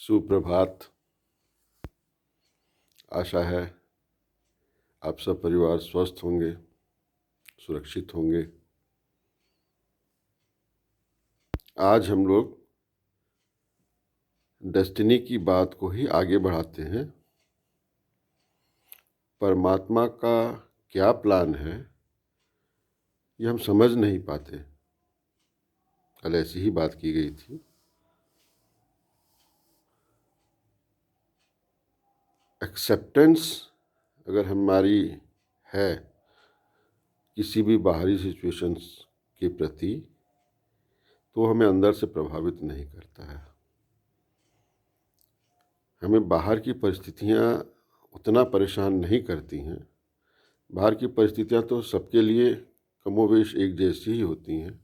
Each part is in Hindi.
सुप्रभात। आशा है आप सब परिवार स्वस्थ होंगे, सुरक्षित होंगे। आज हम लोग डेस्टिनी की बात को ही आगे बढ़ाते हैं। परमात्मा का क्या प्लान है ये हम समझ नहीं पाते। कल ऐसी ही बात की गई थी। एक्सेप्टेंस अगर हमारी है किसी भी बाहरी सिचुएशंस के प्रति, तो हमें अंदर से प्रभावित नहीं करता है। हमें बाहर की परिस्थितियाँ उतना परेशान नहीं करती हैं। बाहर की परिस्थितियाँ तो सबके लिए कमोवेश एक जैसी ही होती हैं।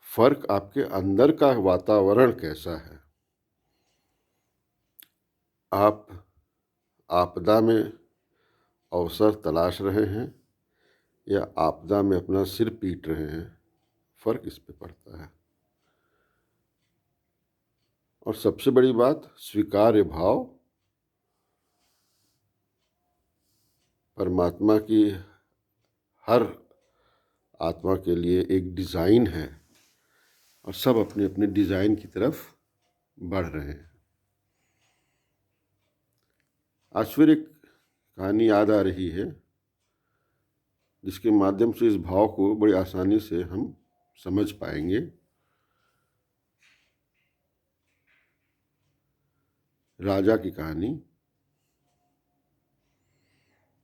फर्क आपके अंदर का वातावरण कैसा है। आप आपदा में अवसर तलाश रहे हैं या आपदा में अपना सिर पीट रहे हैं, फर्क इस पे पड़ता है। और सबसे बड़ी बात, स्वीकार्य भाव। परमात्मा की हर आत्मा के लिए एक डिज़ाइन है और सब अपने अपने डिज़ाइन की तरफ बढ़ रहे हैं। आज फिर एक कहानी याद आ रही है जिसके माध्यम से इस भाव को बड़ी आसानी से हम समझ पाएंगे। राजा की कहानी।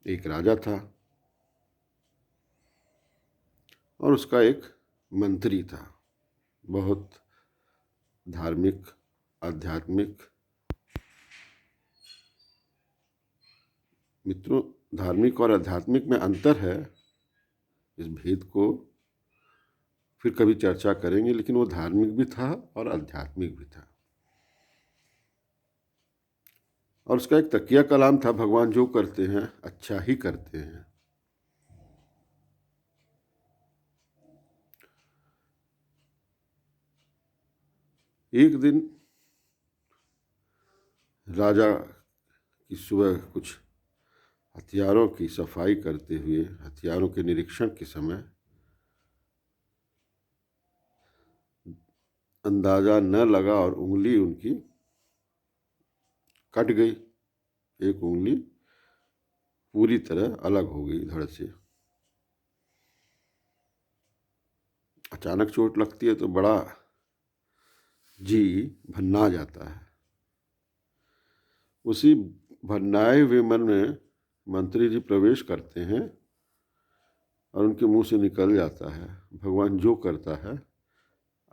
एक राजा था और उसका एक मंत्री था, बहुत धार्मिक, आध्यात्मिक। मित्रों, धार्मिक और आध्यात्मिक में अंतर है। इस भेद को फिर कभी चर्चा करेंगे, लेकिन वो धार्मिक भी था और आध्यात्मिक भी था। और उसका एक तकिया कलाम था, भगवान जो करते हैं अच्छा ही करते हैं। एक दिन राजा की सुबह कुछ हथियारों की सफाई करते हुए, हथियारों के निरीक्षण के समय अंदाजा न लगा और उंगली उनकी कट गई। एक उंगली पूरी तरह अलग हो गई धड़ से। अचानक चोट लगती है तो बड़ा जी भन्ना जाता है। उसी भन्नाए हुए मन में मंत्री जी प्रवेश करते हैं और उनके मुंह से निकल जाता है, भगवान जो करता है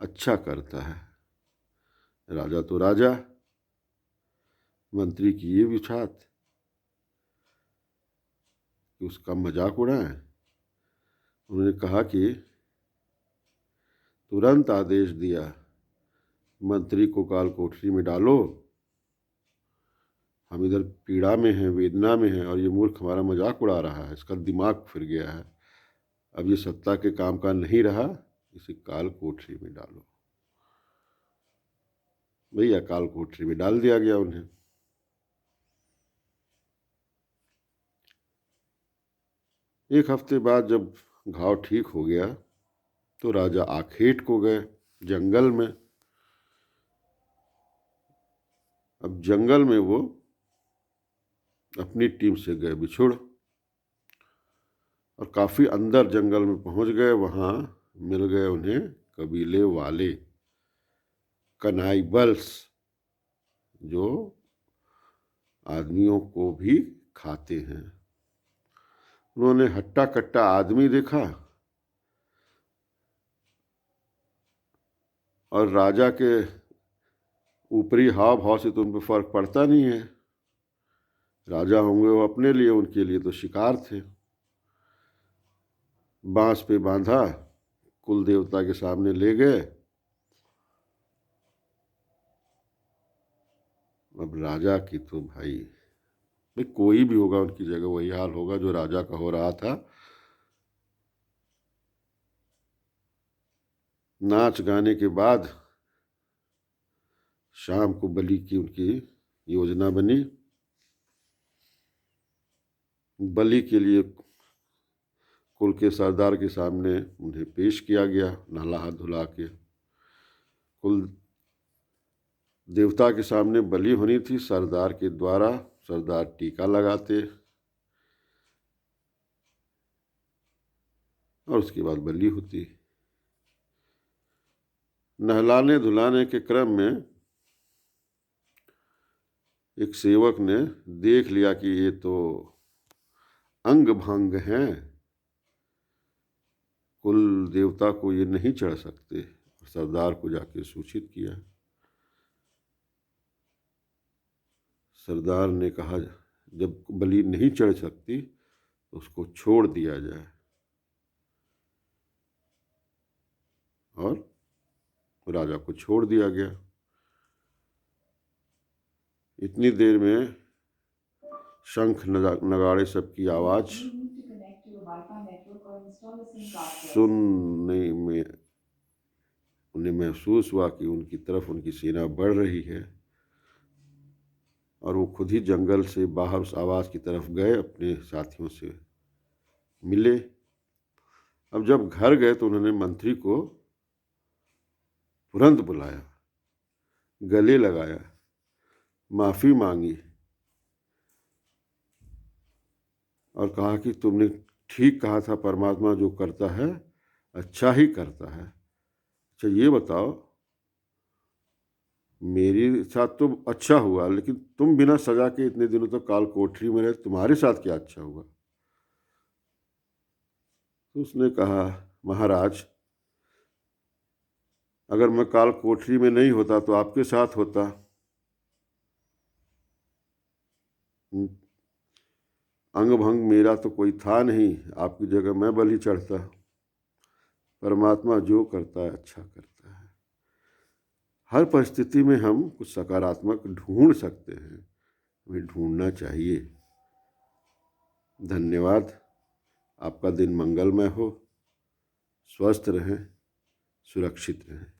अच्छा करता है। राजा तो राजा, मंत्री की ये विचार कि उसका मजाक उड़ाएं। उन्होंने कहा कि तुरंत आदेश दिया, मंत्री को काल कोठरी में डालो। हम इधर पीड़ा में हैं, वेदना में हैं और ये मूर्ख हमारा मजाक उड़ा रहा है, इसका दिमाग फिर गया है। अब ये सत्ता के काम का नहीं रहा, इसे काल कोठरी में डालो। भैया काल कोठरी में डाल दिया गया उन्हें। एक हफ्ते बाद जब घाव ठीक हो गया तो राजा आखेट को गए जंगल में। अब जंगल में वो अपनी टीम से गए बिछुड़ और काफ़ी अंदर जंगल में पहुंच गए। वहाँ मिल गए उन्हें कबीले वाले, कनाइबल्स, जो आदमियों को भी खाते हैं। उन्होंने हट्टा कट्टा आदमी देखा और राजा के ऊपरी हाव भाव से तो उन पर फर्क पड़ता नहीं है। राजा होंगे वो अपने लिए, उनके लिए तो शिकार थे। बांस पे बांधा, कुल देवता के सामने ले गए। अब राजा की तो भाई कोई भी होगा उनकी जगह वही हाल होगा जो राजा का हो रहा था। नाच गाने के बाद शाम को बलि की उनकी योजना बनी। बलि के लिए कुल के सरदार के सामने उन्हें पेश किया गया, नहला हाथ धुला के। कुल देवता के सामने बलि होनी थी सरदार के द्वारा। सरदार टीका लगाते और उसके बाद बलि होती। नहलाने धुलाने के क्रम में एक सेवक ने देख लिया कि ये तो अंग भंग हैं, कुल देवता को ये नहीं चढ़ सकते। सरदार को जाके सूचित किया। सरदार ने कहा जब बलि नहीं चढ़ सकती तो उसको छोड़ दिया जाए, और राजा को छोड़ दिया गया। इतनी देर में शंख नगाड़े सबकी आवाज सुनने में उन्हें महसूस हुआ कि उनकी तरफ उनकी सेना बढ़ रही है, और वो खुद ही जंगल से बाहर उस आवाज़ की तरफ गए, अपने साथियों से मिले। अब जब घर गए तो उन्होंने मंत्री को तुरंत बुलाया, गले लगाया, माफ़ी मांगी और कहा कि तुमने ठीक कहा था, परमात्मा जो करता है अच्छा ही करता है। अच्छा ये बताओ, मेरे साथ तो अच्छा हुआ, लेकिन तुम बिना सजा के इतने दिनों तक काल कोठरी में रहे, तुम्हारे साथ क्या अच्छा हुआ? तो उसने कहा, महाराज अगर मैं काल कोठरी में नहीं होता तो आपके साथ होता। अंग भंग मेरा तो कोई था नहीं, आपकी जगह मैं बलि चढ़ता। परमात्मा जो करता है अच्छा करता है। हर परिस्थिति में हम कुछ सकारात्मक ढूंढ सकते हैं, हमें ढूंढना चाहिए। धन्यवाद। आपका दिन मंगलमय हो, स्वस्थ रहें, सुरक्षित रहें।